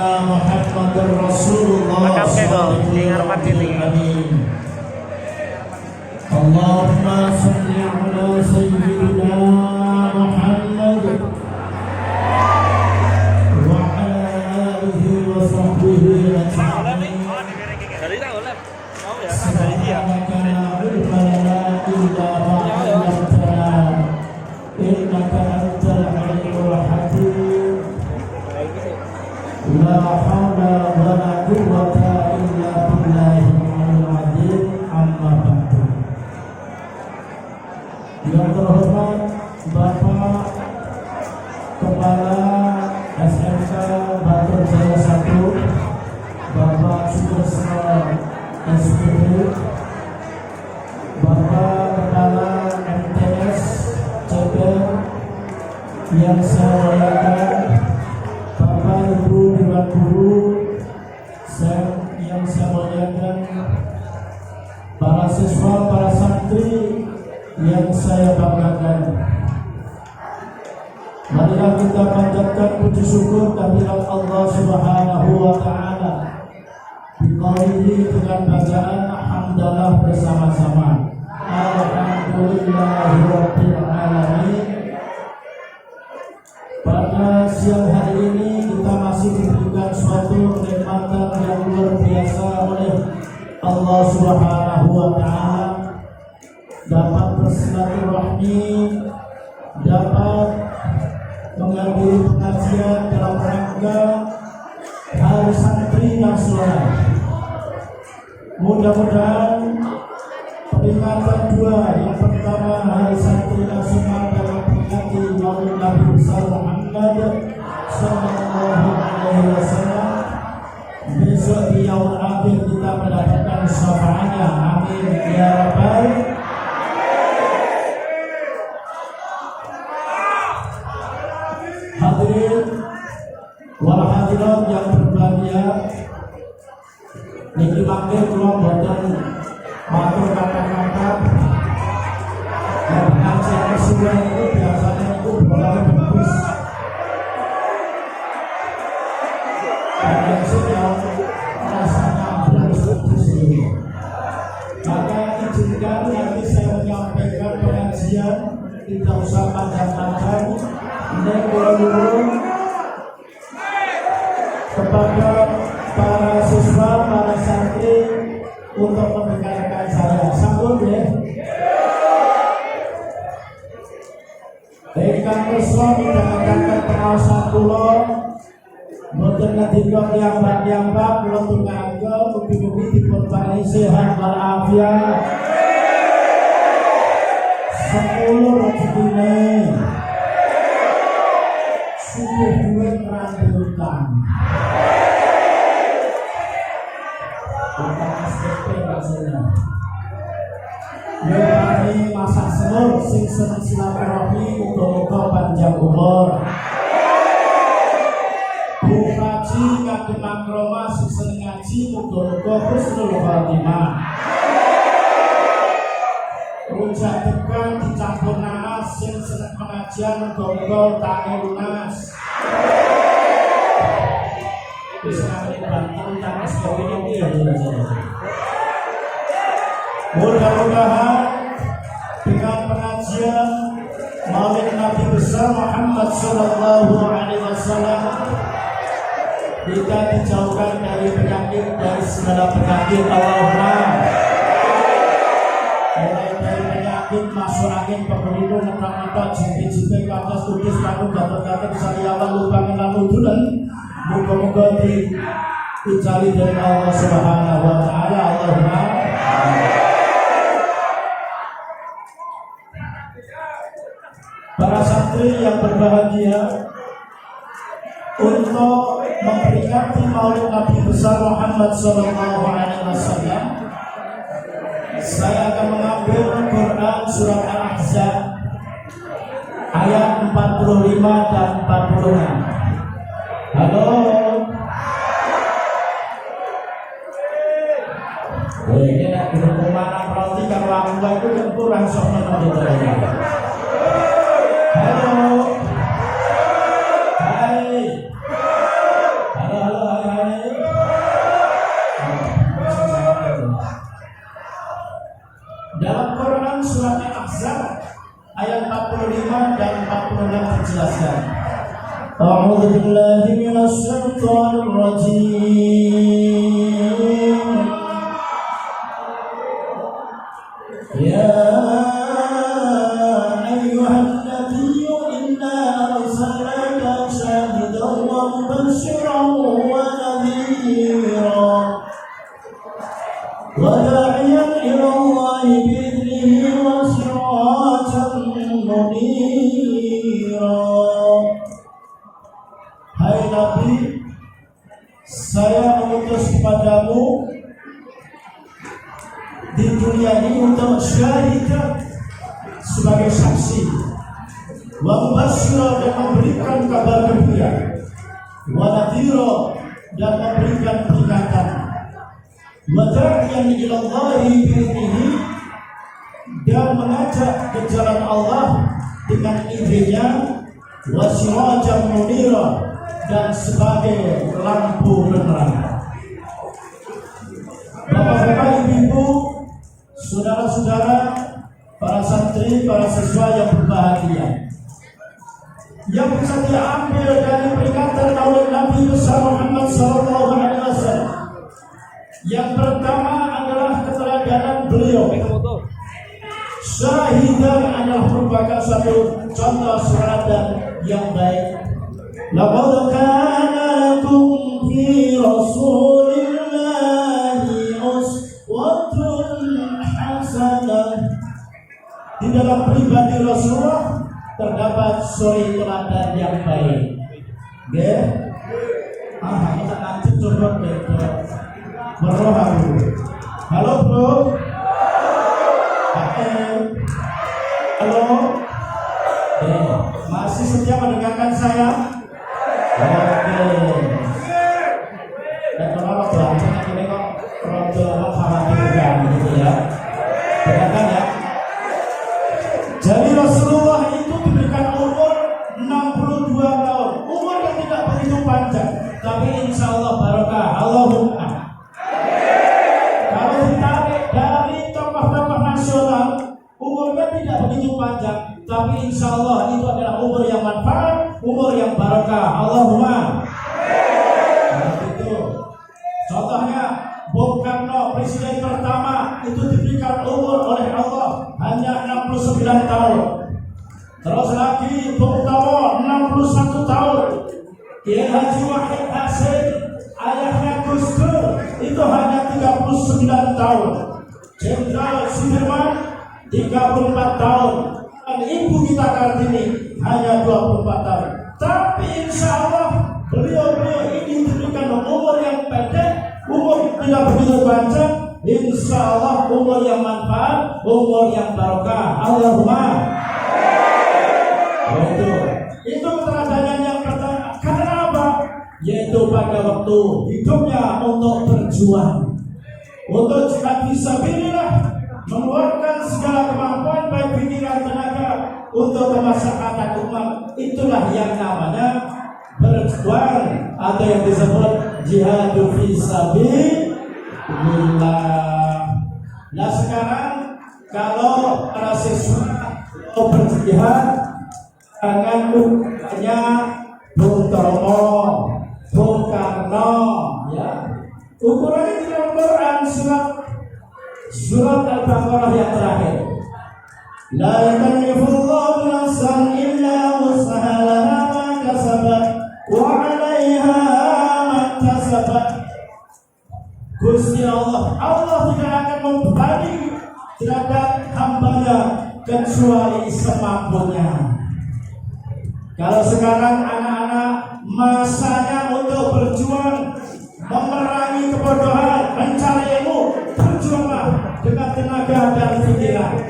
anna Muhammadar Rasulullah sallallahu alaihi. Allahumma salli ala sayyidina Muhammad wa ala alihi wa sahbihi ajma'in. Subhanaka la ilma lana illa ma 'allamtana innaka antal alimul hakim. La hawla wa la quwwata illa billahil azim. Amma ba'du. Yang terhormat Bapak Kepala SMK Batu Jaya 1 Bapak Sutresno SPD, Bapak Kepala MTS Ceber yang saya muliakan, Bapak Ibu Dewan Guru yang saya muliakan, para siswa, para santri yang saya banggakan. Marilah kita panjatkan puji syukur kehadirat Allah Subhanahu wa taala. Biqaulihi dengan bacaan hamdalah bersama-sama. Alhamdulillahirabbil alamin. Pada siang hari ini kita masih diberikan suatu kenikmatan yang luar biasa oleh Allah Subhanahu wa taala, dapat bersilaturahmi, dapat menghadiri pengajian dalam rangka Hari Santri Nasional. Mudah-mudahan peringatan dua, yang pertama Hari Santri Nasional dalam peringati Maulid Nabi besar Muhammad sallallahu alaihi wasallam, besok di yaumul akhir kita mendapatkan syafaatnya. Amin ya rabbal. Hadirin wal hadirat yang berbahagia, niki mangke kula boten matur kata-kata. Pengajian kesuwen itu biasanya itu boleh bagus. Pengajian yang rasanya harus disini. Maka izinkan nanti saya menyampaikan pengajian, tidak usah panjang-panjang. Kepada para siswa, para santri untuk mendengarkan saya. Sambut ya. Ingkang kersa midhangetaken pengaosan kula, mboten ngendika piyambak-piyambak, kula tungangga mugi-mugi dipun paringi sehat walafiat. 10 rezekine. Sudah duit rambutan. Bukan SPP maksudnya. Ini masak selur, sing seneng silaturahmi, muga-muga panjang umur. Bu Haji kagem makroma, sing seneng ngaji, muga-muga husnul khotimah. Rujak degan dicampur nanas, sing seneng pengajian, muga-muga utangé lunas. Bisa ngambil bantuan utang SPP ini ya. Mudah-mudahan dengan pengajian Maulid Nabi besar Muhammad sallallahu alaihi wasallam kita dijauhkan dari penyakit, dari segala penyakit. Allahumma. Mulai dari penyakit masuk angin, pemberidu, netak-netak, jimpi-jimpi, katas, kudus, kanun, gatot-gatot, sariawan, lubangin, lalu dulan. Moga-moga dicari dari Allah Subhanahu wa taala. Allahumma. Para santri yang berbahagia, untuk memperingati Maulid Nabi besar Muhammad sallallahu alaihi wasallam, saya akan mengambil Quran surat Al-Ahzab ayat 45 dan 46. Halo. Ini nak berhubungan roti kalau aku itu kan kurang sok menonton. Halo. Hai. Halo. أعوذ بالله من الشيطان الرجيم يا أيها النبي إنا أرسلناك شاهدا ومبشرا ونذيرا وداعيا إلى الله بإذنه وسراجا منيرا. Hai Nabi, saya mengutus kepadamu di dunia ini untuk syahidan sebagai saksi, wa mubasyshira dan memberikan kabar gembira, wa nadhira dan memberikan peringatan, wa da'iyan ila Allah bi'idnihi dan mengajak ke jalan Allah dengan idenya, wa sirajan munira dan sebagai lampu penerang. Bapak-bapak, ibu-ibu, saudara-saudara, para santri, para siswa yang berbahagia, yang bisa diambil dari peringatan oleh Nabi besar Muhammad SAW. Yang pertama adalah keteladanan beliau. Syahidan adalah merupakan satu contoh teladan yang baik. Laqad kana lakum fi Rasulillahi uswatun hasanah. Di dalam pribadi Rasulullah terdapat suri teladan yang baik. Nggih. Kita lanjut coba berdoa dulu. Halo, Bro. Halo. Masih setia mendengarkan saya? Oke. Dan kalau bahasanya ini kok rodo khawatirkan gitu ya. Dengarkan ya. Jadi Rasulullah itu diberikan umur 62 tahun. Umur yang tidak begitu panjang, tapi insya Allah barokah. Allahumma. Kalau ditarik dari tokoh-tokoh nasional, umurnya tidak begitu panjang, tapi insya Allah itu adalah umur yang manfaat, umur yang barokah. Allahumma. Nah, itu contohnya Bung Karno, presiden pertama, itu diberikan umur oleh Allah hanya 69 tahun. Terus lagi Bung Tomo 61 tahun. Kiai Haji Wahid Hasyim, ayahnya Gus Dur, itu hanya 39 tahun. Jenderal Sudirman 34 tahun. Dan ibu kita Kartini hanya 24 tahun. Tapi insya Allah beliau-beliau ini diberikan umur yang pendek, umur tidak begitu panjang, insya Allah umur yang manfaat, umur yang barokah. Allahumma. Itu keteladanan yang pertama. Karena apa? Yaitu pada waktu hidupnya untuk berjuang, untuk jihad fisabilillah, mengeluarkan segala kemampuan baik pikiran tenaga untuk kemaslahatan umat. Itulah yang namanya berjuang atau yang disebut jihad fisabilillah. Nah sekarang kalau para siswa mau berjihad, jangan lupanya Bung Tomo, Bung Karno, ya. Ukurannya di Al-Quran surat Al-Baqarah yang terakhir. La yukallifullahu nafsan illa wus'aha laha ma kasabat wa 'alaiha ma kasabat. Gusti Allah tidak akan membebani terhadap hambanya kecuali semampunya. Kalau sekarang anak-anak masanya untuk berjuang, memerangi kebodohan, mencari ilmu, berjuanglah dengan tenaga dan pikiran.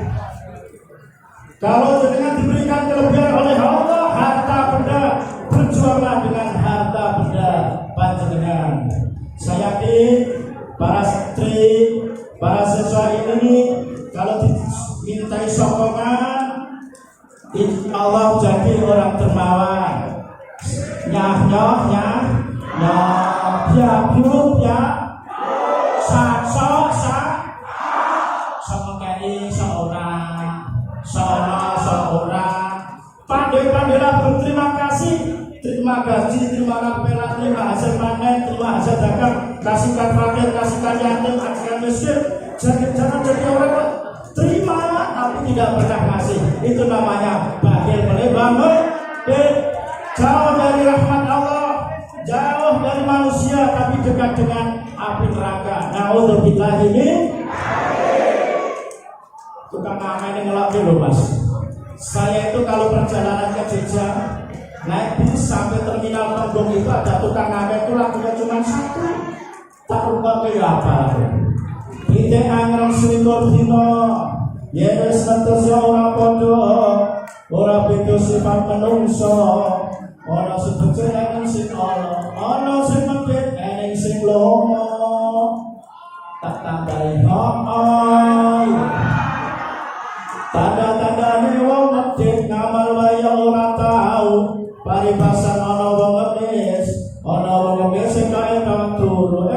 Kalau dengan diberikan kelebihan oleh Allah harta benda, berjuanglah dengan harta benda panjenengan. Saya yakin para santri, para siswa ini kalau dimintai sokongan, insya Allah jadi orang dermawan. Nyah nyoh nyah nyoh biak biuk biak sak sok sak semengkei seorang seorang pandai-pandailah berterima kasih. Terima terima gaji, terima rampelan, terima hasil panen, terima hasil dagang, kasihkan fakir, kasihkan yatim, kasihkan miskin. Jangan jadi orang terima tapi tidak pernah ngasih. Itu namanya bakhil bangun. Jauh dari rahmat Allah, jauh dari manusia, tapi dekat dengan api neraka. Na'udzubillahi min. Tukang ngamen yang ngelapin loh mas. Saya itu kalau perjalanan ke Jogja naik bis sampai terminal Tembung itu ada tukang ngamen itu lagunya cuma satu. Tak lupa kayak apa. Kita angrang selingkuh dino, ya status orang bodoh, orang itu sifat menungso, orang sebetulnya eneng sing ono sing mepet eneng sing lomo, tak tambahi hooi. Tanda-tandane wong medhit ngamal wae ora tau. Paribasan ana wong ngemis, ana wong ngemis sing kae turu,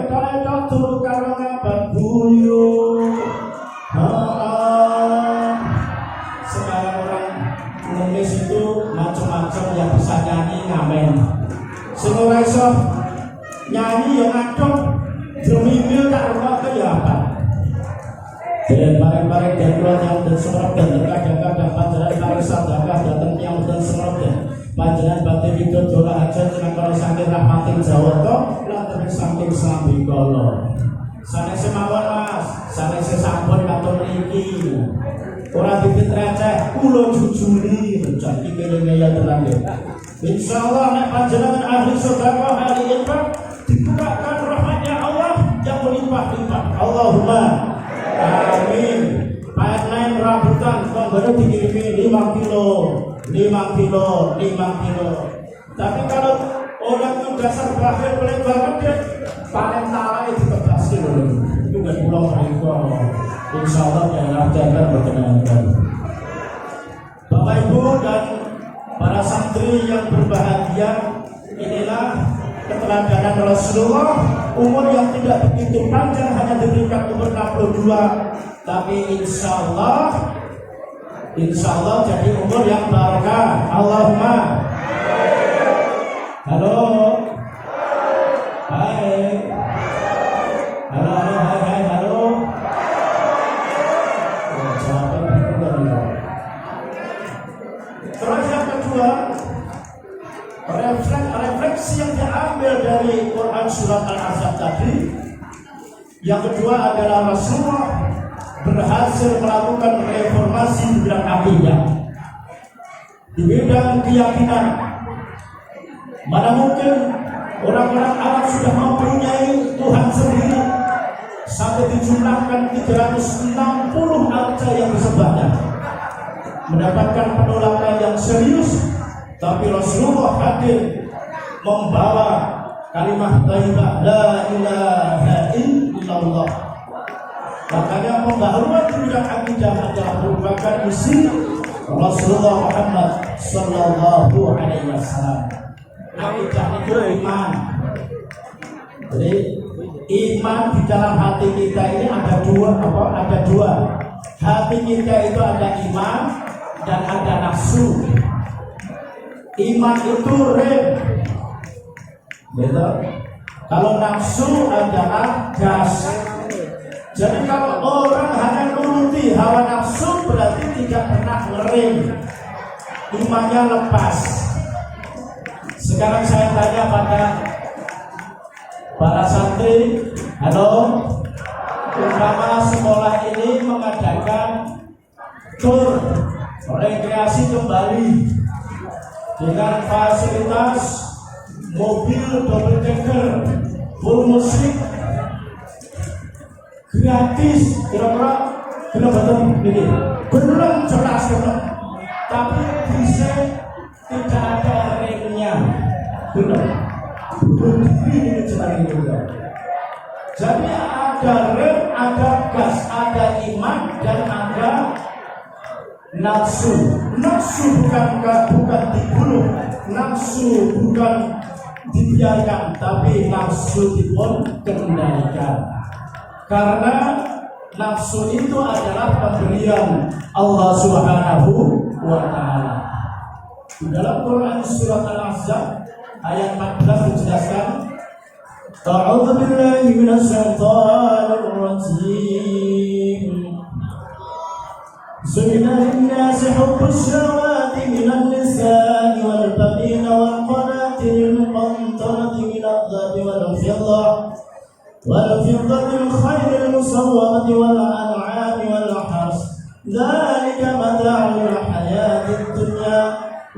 turu karo ngabat buyu. Sekarang orang ngemis itu macam-macam yang bisa nyanyi ngamen. Sing ora iso nyanyi ya ngadeg, drumimil tak rumokke ya apa. Dan bareng-bareng dan keluarga dan semua dan kadang-kadang panjenengan kali sadakah datang yang dan semua dan panjenengan batin itu doa aja dengan kalau saking rahmatin Jawa lan terus saking sambi kala. Sanes semawon Mas, sanes sampun katon iki. Ora dipit receh, kula jujuri janji kene ya tenan ya. Insyaallah nek panjenengan ahli sedekah ahli infak dibukakan rahmatnya Allah yang berlimpah-limpah. Allahumma amin. Pipeline rambutan kok baru dikirimi 5 kilo. Tapi kalau orang itu dasar bakhil boleh banget deh, panen talai ditebasin loh. Itu nggak pulang mereka. Insya Allah daerah-daerah berkenan. Bapak Ibu dan para santri yang berbahagia, inilah keteladanan Rasulullah. Umur yang tidak begitu panjang, hanya diberikan umur 62, tapi insya Allah jadi umur yang barakah. Allahumma. Halo. Hai. Halo. Terus yang kedua, refleksi yang diambil dari Quran surat Al-Ahzab tadi. Yang kedua adalah Rasulullah berhasil melakukan reformasi di bidang akidah, di bidang keyakinan. Mana mungkin orang-orang Arab sudah mempunyai Tuhan sendiri sampai dijumlahkan 360 arca yang disembahnya, mendapatkan penolakan yang serius. Tapi Rasulullah hadir membawa kalimat thayyibah la ilaha illallah. Makanya pembaharuan di bidang akidah adalah merupakan misi Rasulullah Muhammad Sallallahu Alaihi Wasallam. Akidah itu iman. Jadi iman di dalam hati kita ini ada dua. Hati kita itu ada iman dan ada nafsu. Iman itu rem. Betul. Kalau nafsu adalah gas. Jadi kalau orang hanya nuruti hawa nafsu berarti tidak pernah ngerem, imannya lepas. Sekarang saya tanya pada para santri, halo, umpama sekolah ini mengadakan tur rekreasi kembali dengan fasilitas mobil double decker, full musik, gratis, kira-kira betul ini belum jelas betul, tapi bisa tidak ada remnya, betul ini cerita juga. Jadi ada rem, ada gas, ada iman dan ada nafsu. Nafsu bukan dibunuh, nafsu bukan dibiarkan, tapi nafsu dikendalikan. Karena nafsu itu adalah pemberian Allah Subhanahu wa Ta'ala. Di dalam Quran surat Al-Ahzab ayat 14 dijelaskan. A'udzu billahi minasyaitonir rajim. زين للناس حب الشهوات من النساء والبنين والقناطير المقنطرة من الذهب والفضة الخيل المسومة والأنعام والحرث ذلك متاع الحياة الدنيا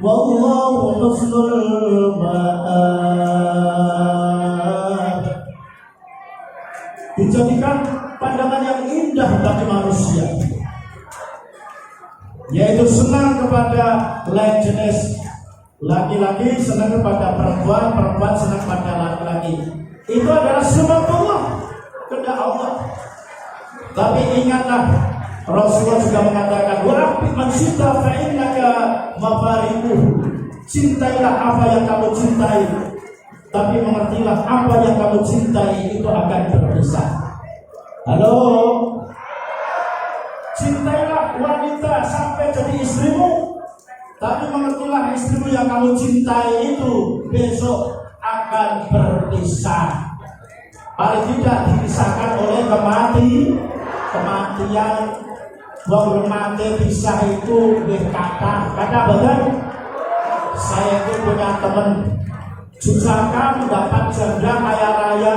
والله حسن المآب. Dijadikan pandangan yang indah bagi manusia, yaitu senang kepada lain jenis, laki-laki senang kepada perempuan, perempuan senang kepada laki-laki. Itu adalah sunatullah, kehendak Allah. Tapi ingatlah, Rasulullah juga mengatakan, wa'afi man syita fa innaka mafariquh. Cintailah apa yang kamu cintai, tapi mengertilah apa yang kamu cintai itu akan berpisah. Halo, cintailah wanita sampai jadi istrimu, tapi mengertilah istrimu yang kamu cintai itu besok akan berpisah. Paling tidak dipisahkan oleh kematian. Wong mati pisah itu kata badan. Saya itu punya teman Jusaka mendapat janda kaya raya,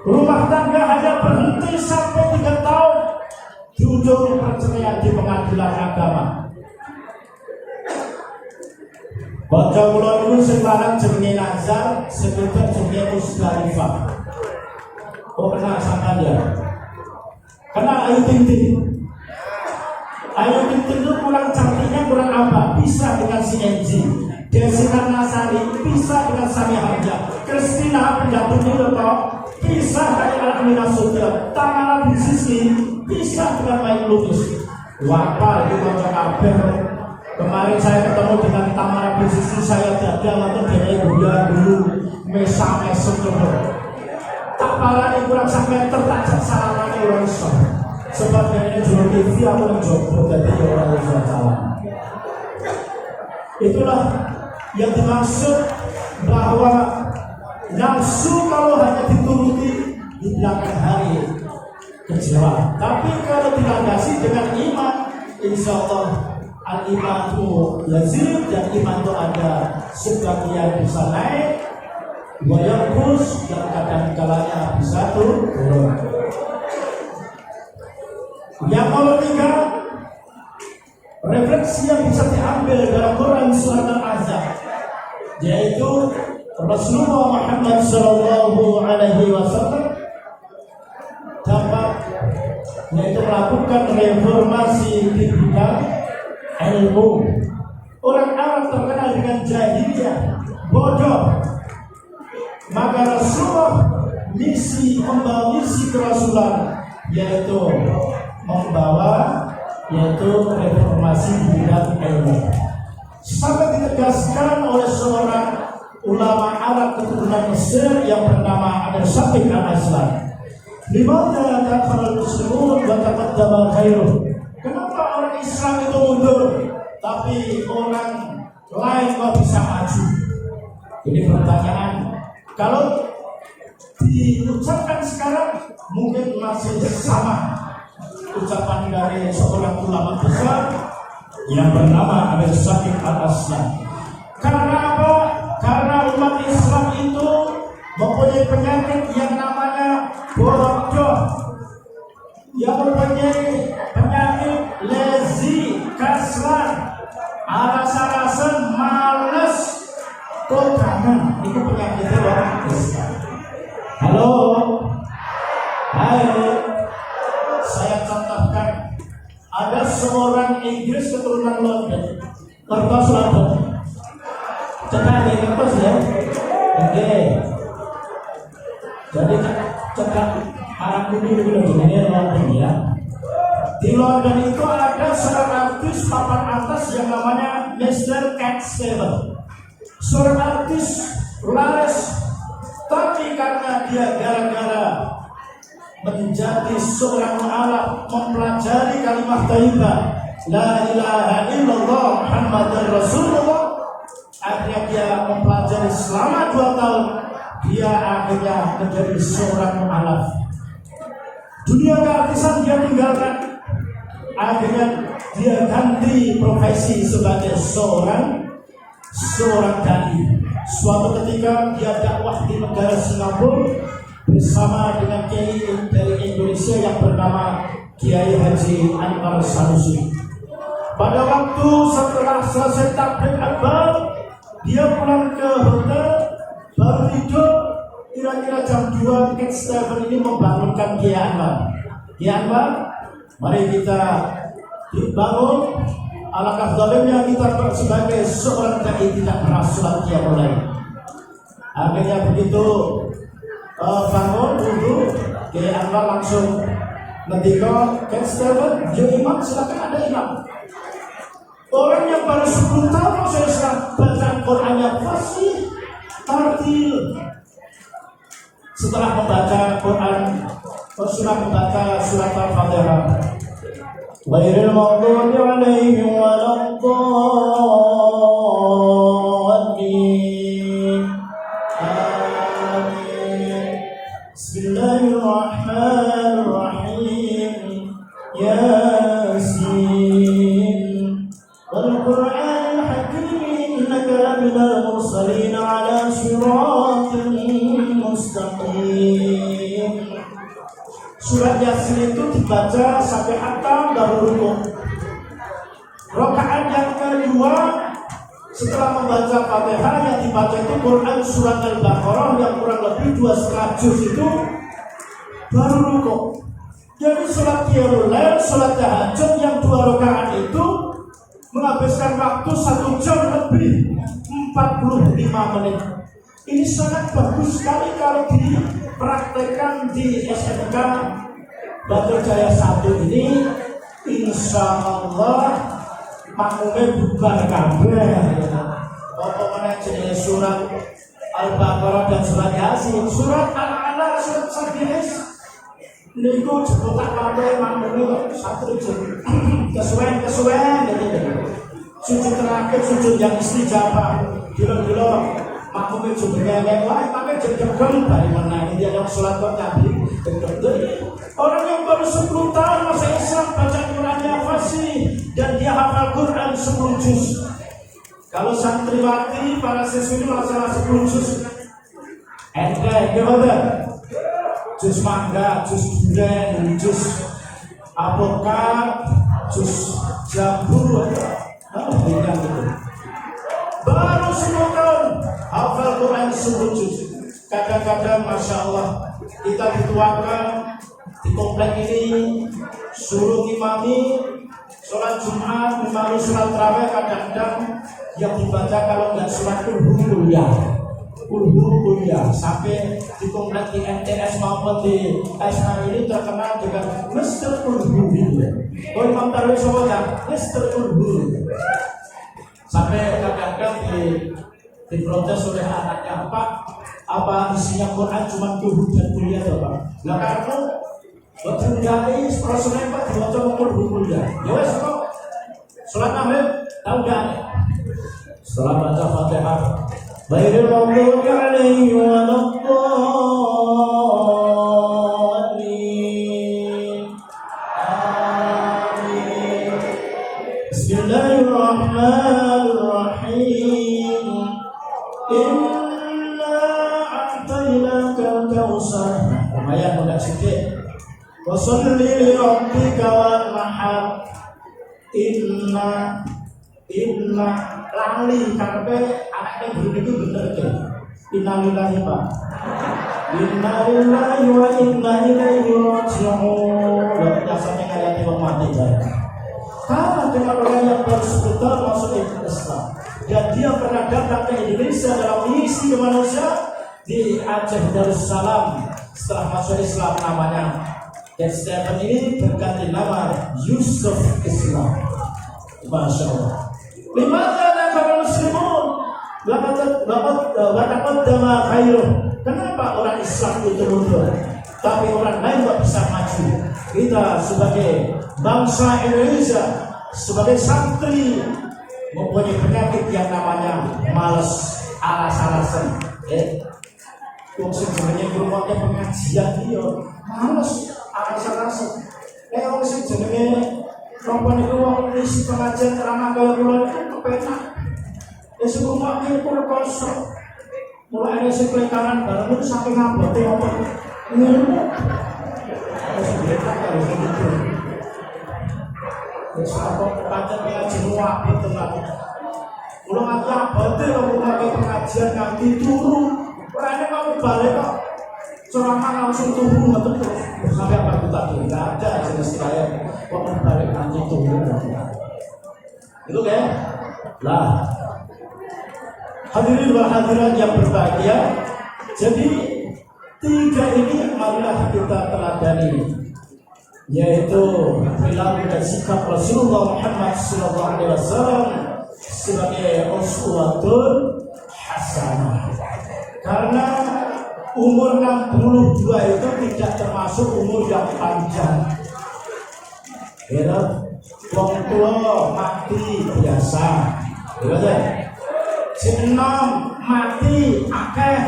rumah tangga hanya berhenti sampai 3 tahun, jujur perceraian di pengadilan agama. Baca kula niku sing lanang jenenge Nazar, sing wedok jenenge Musdalifah. Oh, kenal sama dia. Kenal Ayu Ting Ting. Ayu Ting Ting itu kurang cantiknya kurang apa? Bisa dengan si Enji. Desina Nasari bisa dengan Sami Hamzah. Kristina pendamping itu bisa dengan Amina Sutia. Tamara Bisisi bisa dengan Main Lukis. Wapa di Kota Kabel. Kemarin saya ketemu dengan Tamara Bisisi, saya dagang atau dari Buya dulu mesam-mesem dulu. Tak parah kurang sampai tertajak salamannya orang iso. Sebab dari jual TV aku mencoba jadi orang iso salah. Itulah yang dimaksud bahwa nafsu kalau hanya dituruti di belakang hari kecewa. Tapi kalau dilandasi dengan iman, insya Allah al-iman itu yazid, dan iman itu ada sebagian bisa naik, wayangkus, dan kadang-kadangnya bisa turun. Yang ketiga, refleksi yang bisa diambil dalam Quran surat Al-Ahzab, yaitu Rasulullah Muhammad SAW dapat yaitu melakukan reformasi di bidang ilmu. Orang Arab terkenal dengan jahiliyah, bodoh. Maka Rasulullah membawa misi kerasulan, yaitu membawa reformasi di bidang ilmu. Sampai ditegaskan oleh seorang ulama Arab keturunan Mesir yang bernama Al-Syafiq Al-Aslan. Dimana dakhalul muslimun wa taqaddama khairuh. Kenapa orang Islam itu mundur, tapi orang lain kok bisa maju? Ini pertanyaan. Kalau diucapkan sekarang mungkin masih sama ucapan dari seorang ulama besar yang bernama Al-Syafiq Al-Aslan. Karena apa? Karena umat Islam itu mempunyai penyakit yang namanya bodoh, yang mempunyai penyakit lazy, kaslan, alas-alasan, malas, kodangan. Itu penyakitnya orang Islam. Halo, hai, saya contohkan. Ada seorang Inggris keturunan London, kertas London. Cetak di kertas ya. Oke. Jadi cetak arah kuning dulu ini London ya. Di London itu ada seorang artis papan atas yang namanya Mr. Cat Stable. Seorang artis laris, tapi karena dia gara-gara menjadi seorang mu'alaf, mempelajari kalimat thayyibah la ilaha illallah Muhammadur Rasulullah, Akhirnya dia mempelajari selama 2 tahun. Dia akhirnya menjadi seorang mu'alaf. Dunia keartisan dia tinggalkan. Akhirnya dia ganti profesi sebagai seorang dai. Suatu ketika dia dakwah di negara Singapura bersama dengan kiai dari Indonesia yang bernama Kiai Haji Anwar Sanusi. Pada waktu setelah selesai takbir akbar, dia pulang ke hotel, baru tidur. Kira-kira jam 2, Cat Stephen ini membangunkan Kiai Anwar. Kiai Anwar, mari kita dibangun. Alangkah zalimnya kita sebagai seorang dai tidak pernah sholat qiyamul lail. Akhirnya begitu bangun dulu, Kiai Anwar langsung ngendika, Cat Stephen, ya imam, silakan ada imam. Orang yang baru 10 tahun saya bacaan Qurannya fasih, tartil. Setelah membaca Quran, membaca surat Al-Fatihah, ghairil maghdubi 'alaihim waladdallin. Amin. Bismillahirrahmanirrahim. Yasin. Wal Qur'anil Hakim, innaka laminal mursalin 'ala siratin mustaqim. Surat Yasin itu dibaca sampai hatam baru rukuk. Rakaat yang kedua setelah membaca Fatihah yang dibaca itu Quran surat Al-Baqarah yang kurang lebih 2,5 juz itu baru rukuk. Jadi sholat qiyamul lail, sholat tahajud yang 2 rakaat itu menghabiskan waktu 1 jam lebih 45 menit. Ini sangat bagus sekali kalau dipraktekkan di SMK Batu Jaya 1 ini. Insya Allah makmumnya bubar kabeh. Pokoknya jenis surat Al-Baqarah dan surat Yasin, surat Al-Alaq, surat Sabiris. Niku jebotak kabeh makmumnya satu kesuwen gitu. Sujud terakhir, sujud yang istijabah, gila-gila makmumnya judulnya yang lain, makanya jegem dari mana ini dia yang sholat kok nabi. Orang yang baru 10 tahun masa Islam baca Qurannya fasih dan dia hafal Quran 10 juz. Kalau santriwati para siswi ini masalah 10 juz. Gimana? Juz mangga, juz durian, juz apokat, juz jambu, baru 10 tahun hafal Quran 10 juz. Kadang-kadang Masya Allah kita dituakan di komplek ini suruh imami sholat Jumat, imami sholat tarawih. Kadang-kadang yang dibaca kalau nggak sholat kuliah sampai di komplek di MTS maupun di SH ini terkenal dengan Mr. Ulhu. Oh Imam Tarwih Sobat, Mr. Ulhu. Sampai kadang-kadang diprotes oleh anaknya, apa isinya Quran cuma kuliah dan kuliah ya Pak? Nah karena berjumpai Rasulullah Pak dibaca kuliah. Ya wes kok sholat maghrib tahu gak? Setelah baca Fatihah, ghairil maghdubi 'alaihim waladdallin. Amin. Bismillahirrahmanirrahim. Inna a'tainakal kautsar. Lumayan udah sedikit. Wa sholli li rabbika wanhar. Inna lali karpe anaknya guru itu bener deh. Innalillahi Pak. Innalillahi wa inna ilaihi raji'un. Biasanya kayak tembak mati kan. Sama dengan orang yang baru 10 tahun masuk Islam dan dia pernah datang ke Indonesia dalam misi kemanusiaan di Aceh Darussalam. Setelah masuk Islam namanya dan Stephen ini berganti nama Yusuf Islam. Masya Allah. Limana kaum muslimun Watakat dama khairuh. Kenapa orang Islam itu mundur tapi orang lain tidak bisa maju? Kita sebagai bangsa Indonesia, sebagai santri mempunyai penyakit yang namanya males, alas-alasan. Wong sing jenenge ngrungokne pengajian iki yo males, alas-alasan. Wong sing jenenge napa niku wong isi pengajian ceramah kaya kula niku kepenak. Wis ngrungokne iku rekoso. Mulai ada sing kanan bareng itu saking ngabote apa. Ngono. Wis betak karo gitu. Wis apa pancen pengajian wae tenan. Kula nganti abote kok ngomongke pengajian nganti turu. Ora nek mau balik kok ceramah langsung turu ngoten terus. Sampai apa kita tidak ada jenis kaya kok balik nganti turu. Itu kan? Lah. Hadirin wal hadirat yang berbahagia. Jadi tiga ini marilah kita teladani, yaitu perilaku dan sikap Rasulullah Muhammad SAW sebagai uswatun hasanah. Karena umur 62 itu tidak termasuk umur yang panjang. Ya, wong tua mati biasa. Ya, Jenom mati akeh.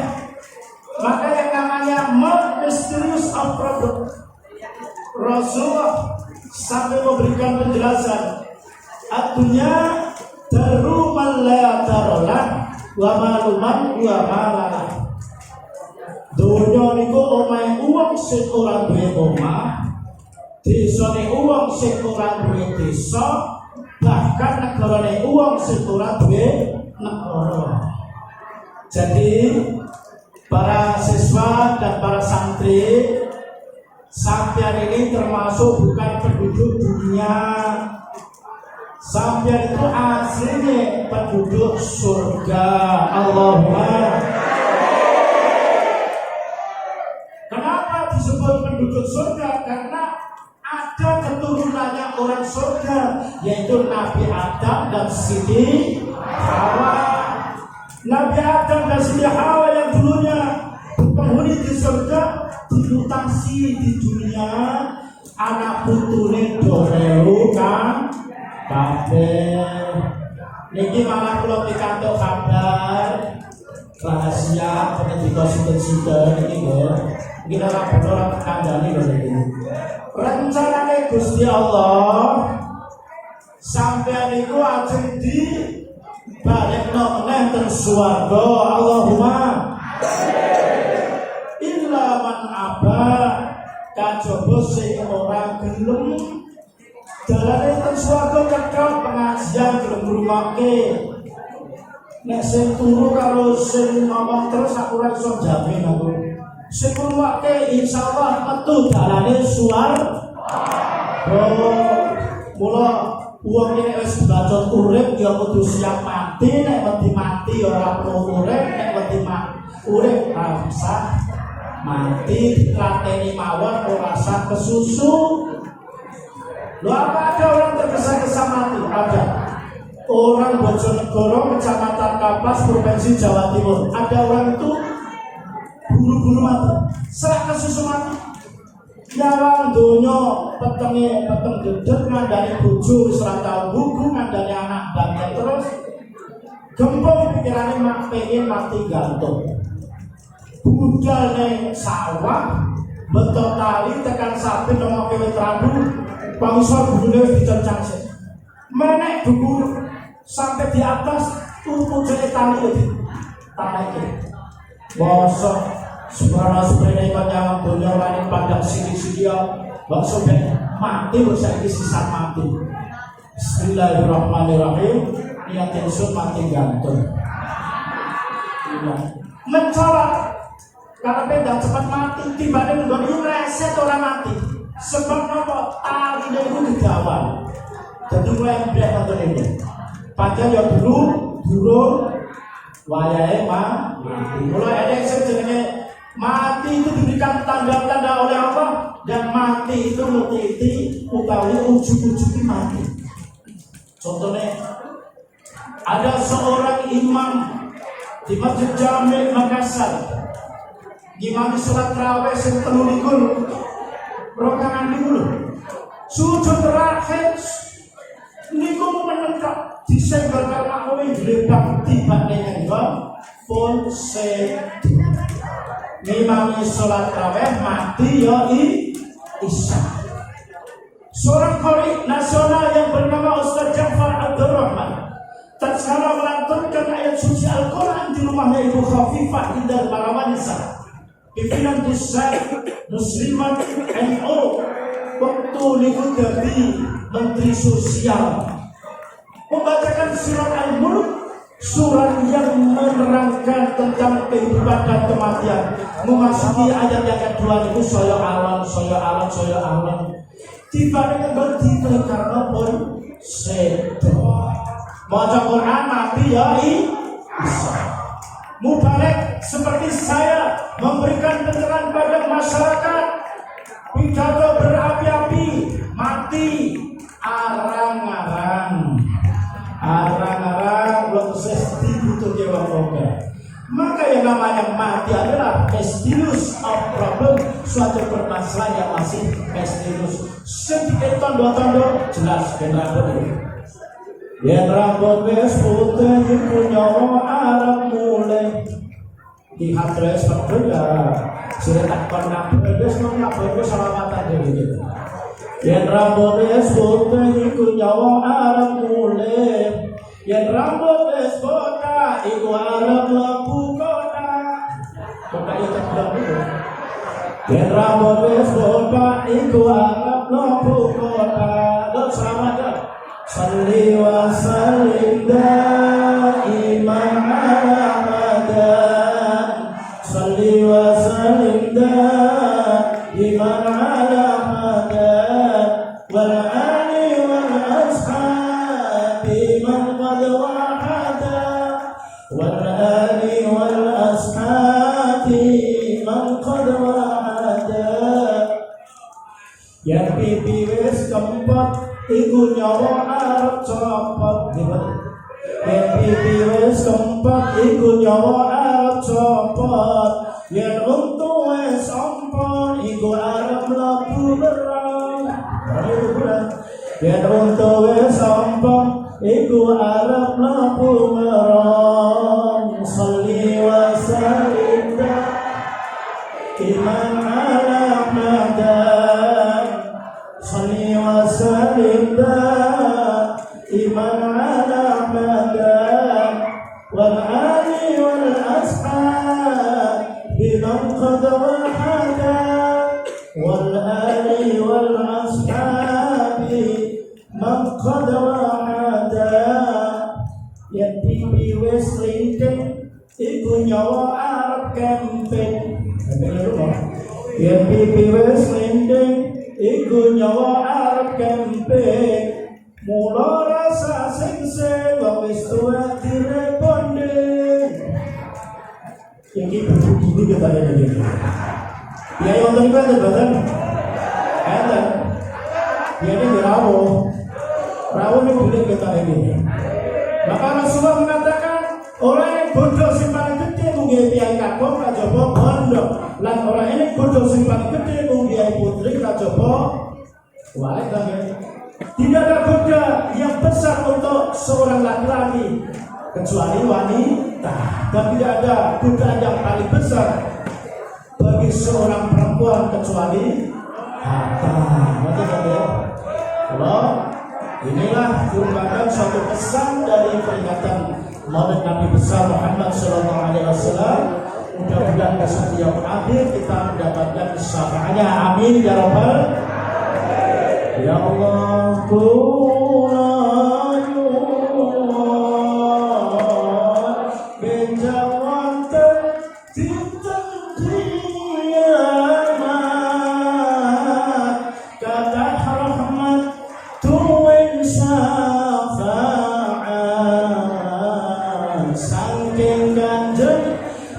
Maka yang namanya more mysterious of product, Rasulullah sampai memberikan penjelasan artinya daruman la tarolah wa maluman wa malalah. Dunya niku omahe wong sing ora duwe omah, desane wong sing ora duwe desa, bahkan negarane wong sing ora duwe negara. Jadi para siswa dan para santri, sampean ini termasuk bukan penduduk dunia. Sampean itu aslinya penduduk surga. Allahumma. Kenapa disebut penduduk surga? Karena ada keturunannya orang surga, yaitu Nabi Adam dan Siti Hawa. Nabi Adam dan Siti Hawa yang dulunya penghuni di surga dimutasi di dunia, anak putune doreu kan kabeh. Niki malah kula pikantuk kabar rahasia pengendika sinten-sinten iki lho. Iki ora bener ora kandhani lho iki. Rencanane Gusti Allah sampeyan iku ajeng di balekno meneh teng swarga. Allahumma illa man aba, kajaba sing ora gelem dalane teng swarga cekal pengajian gelem ngrungokke. Nek sing turu karo sing ngomong terus aku ora iso jamin aku. Sing ngrungokke insyaallah metu dalane swarga. Mula wong nek wis bacot urip ya kudu siap mati, nek wedi mati ya ora perlu urip, nek wedi urip ora usah mati, ditrateni mawon ora usah kesusu. Lho apa ada orang tergesa-gesa mati? Ada. Orang Bojonegoro, Kecamatan Kapas, Provinsi Jawa Timur. Ada orang itu buru-buru mati, serak kesusu mati. Nyawang donya petenge peteng gedhet ngandani bojo wis ora tau buku, ngandani anak banget terus gempung pikirane mak pengen mati gantung. Budal ning sawah beto tali tekan sapi nang wit rambu pangsor gune dicencang sik. Menek dhuwur sampai di atas pucuk tali iki. Tarik. Bosok Subhanallah sebenarnya ikut nyawang dunia orang pandang sini-sini ya Bang Sobat mati bisa sisa mati. Bismillahirrahmanirrahim. Niat insun mati gantung. Mencolok karena pedang cepat mati tiba-tiba ini reset orang mati. Sebab apa? Talinya itu digawan. Jadi mulai berat nonton ini. Padahal ya dulu wayahe mati. Mulai ada yang sejenenge mati itu diberikan tanda-tanda oleh Allah, dan mati itu mutiti utawi ujung-ujungnya mati. Contohnya ada seorang imam di Masjid Jami Makassar, imam sholat tarawih sing 23 rakaat dulu, sujud terakhir niku menengok disenggol karo pun sedo. Ngimami sholat tarawih mati ya isya. Seorang qari nasional yang bernama Ustaz Ja'far Abdurrahman tatkala melantunkan ayat suci Al-Quran di rumahnya Ibu Khafifah Indah Parawansa, pimpinan pusat Muslimat NU, waktu Lihudabi Menteri Sosial membacakan surat Al-Mulk, surat yang menerangkan tentang kehidupan dan kematian. Memasuki ayat yang kedua itu saya alam. Tiba-tiba bertiba karena pun sedo. Baca Quran mati ya isya. Mubarak seperti saya memberikan pencerahan pada masyarakat, pidato berapi-api mati arang-arang belum sesti butuh dewa program. Maka yang namanya mati adalah mysterious of problem, suatu permasalahan yang masih mysterius. Sedikit tondo-tondo jelas dan rambut. Yang rambut wes putih iku nyawa arep mulai di hadres berbeda. Cerita pernah beres mengaku salamatan dhewe. Yang rambut wes putih iku nyawa arep mulai. Yang rambut wes botak iku arep mlebu kota. Kota itu terbilang. Yang rambut wes botak iku arep mlebu kota. Selamat ya. Salli wa sallim daiman ala madan. Salli wa sallim daiman ala madan. Wal ali wal ashabi man qad wahada. Wal ali wal ashabi man qad wahada. Yang pipi wis keempat iku nyawa arep copot gimana? Yang pipi wis keempat iku nyawa arep copot. Yang untu wis ompon iku arep mlebu berang. Yang untu wis ompon iku arep mlebu berang. Sholli wa sallim iman ala madan. Sholli wa sallim iman ala madan. Wal ali wal ashab biman qad wahada. Wal ali wal ashab man qad wahada. Yang pipi wis linting iku nyawa arep kemping. Yang pipi wis linting iku nyawa arep kemping. Mula rasa sing wis tuwa direponde. Iki begini kita ini. Ya yang tadi kan badan. Ada. Ya ini rawo ini boleh kita ini. Maka Rasulullah mengatakan orang yang bodoh sing paling gede mungkin piye kabeh kajaba bondo. Lan orang ini bodoh sing paling gede mungkin putri kajaba wale kan. Tidak ada goda yang besar untuk seorang laki-laki kecuali wanita, dan tidak ada godaan yang paling besar bagi seorang perempuan kecuali harta. Betul ya? Kalau inilah merupakan suatu pesan dari peringatan Maulid Nabi besar Muhammad Sallallahu Alaihi Wasallam. Mudah-mudahan besok yang akhir kita mendapatkan syafaatnya. Amin ya Rabbal. Ya Allah,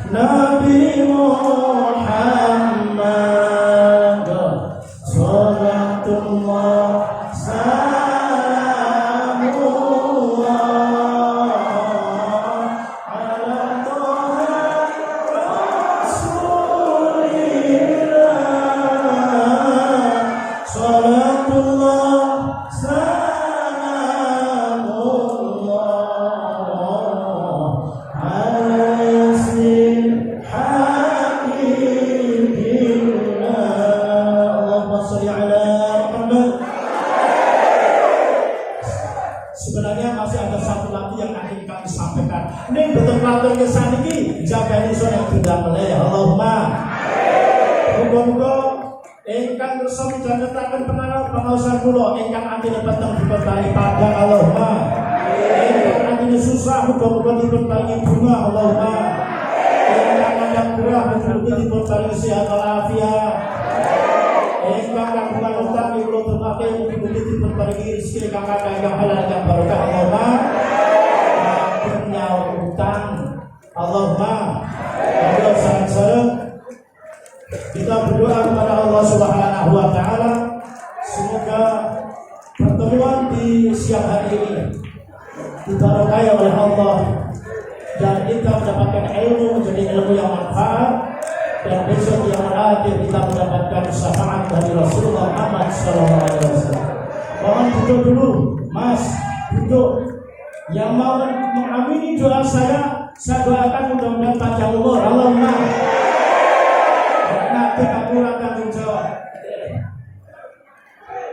Nabi Muhammad Salatullah salamun paling saniki jaga ingsun yang tidak meleh. Allahumma. Muga-muga ingkang kersa midhangetaken pengaosan kula ingkang atine peteng diparingi padhang. Allahumma. Ingkang atine susah muga-muga diparingi bunga. Allahumma. Ingkang ngandhap gerah muga-muga diparingi sehat walafiat. Ingkang kagungan utang kula terpake muga-muga diparingi rezeki kang akeh kang halal kang barokah. Allahumma. Nyawa utang. Allahumma. Allah sareng-sareng kita berdoa kepada Allah Subhanahu wa taala semoga pertemuan di siang hari ini diberkahi oleh Allah dan kita mendapatkan ilmu menjadi ilmu yang manfaat, dan besok yang akhir kita mendapatkan syafaat dari Rasulullah Muhammad SAW. Mohon duduk dulu, Mas, duduk. Yang mau mengamini doa saya doakan mudah-mudahan panjang umur. Allahumma. Nanti aku akan menjawab.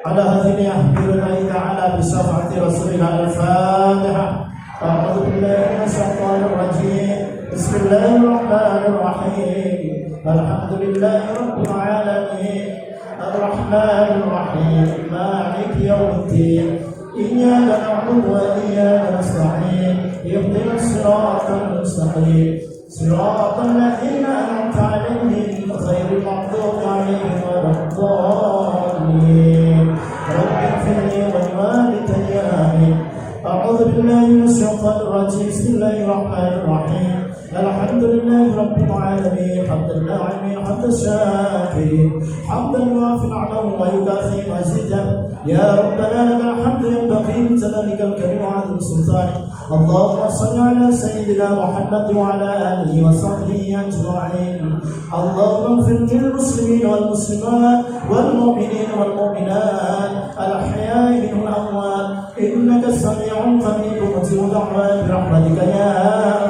Ala hadhihi ahdillahi ta'ala bisafati rasulina al-fatihah. A'udzu billahi minasyaitonir rajim. Bismillahirrahmanirrahim. Alhamdulillahi rabbil alamin. Ar-rahmanir rahim. Maliki yaumiddin. إياك نعبد وإياك نستعين اهدنا الصراط المستقيم صراط الذين أنعمت عليهم غير المغضوب عليهم ولا الضالين رب اغفر لي ولوالدي آمين. أعوذ بالله من الشيطان الرجيم. بسم الله الرحمن الرحيم. الحمد لله رب العالمين حمد الناعمين حمد الشاكرين حمدا يوافي نعمه ويكافئ مزيدا. يا ربنا لك الحمد ينبغي لجلالك الكريم وعظيم سلطانك. اللهم صل على سيدنا محمد وعلى آله وصحبه أجمعين. اللهم اغفر للمسلمين والمسلمات والمؤمنين والمؤمنات الأحياء منهم الأموات إنك سميع قريب مجيب دعوات برحمتك يا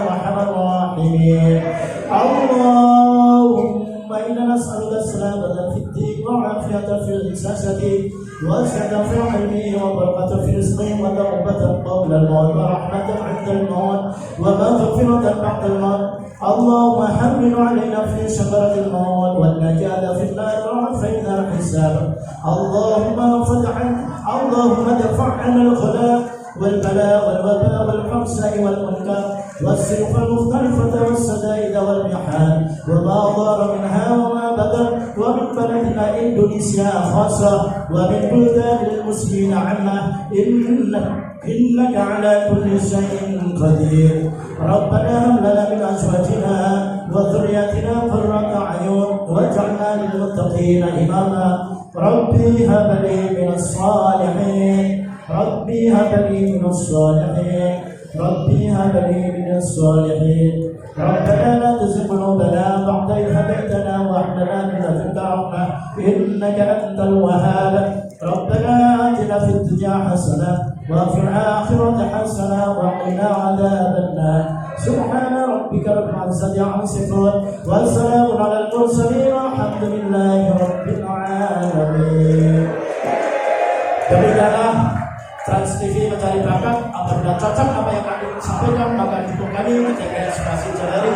أرحم الراحمين. اللهم إنا نسألك السلامة في الدين وعافية في الجسد وسعة في علمه وبركة في رزقه وتوبة قبل الموت ورحمة عند الموت ومغفرة بعد الموت. اللهم حمل علينا في شجرة الموت والنجاة في النار وعافينا الحساب. اللهم ادفع عنا الخلاء والبلاء والوباء والحبساء والمنكر والسيوف المختلفة والسدائد والمحان وما ضار منها وما بدر ومن بلدنا إندونيسيا خاصة ومن بلدان المسلمين عامة إنك على كل شيء قدير. ربنا هب لنا من أزواجنا وذرياتنا قرة أعين واجعلنا للمتقين إماما. ربي هب لي من الصالحين ربي هب لي من الصالحين ربي هب لي من الصالحين. ربنا لا تزغ قلوبنا بعد إذ هديتنا وهب لنا من لدنك رحمة إنك أنت الوهاب. ربنا آتنا في الدنيا حسنة وفي الآخرة حسنة وقنا عذاب النار. سبحان ربك رب العزة عما يصفون والسلام على المرسلين والحمد لله رب العالمين. Demikianlah Trans TV Mencari Bakat. Apabila cocok apa yang kami sampaikan, maka dukung kami menjaga inspirasi jalari.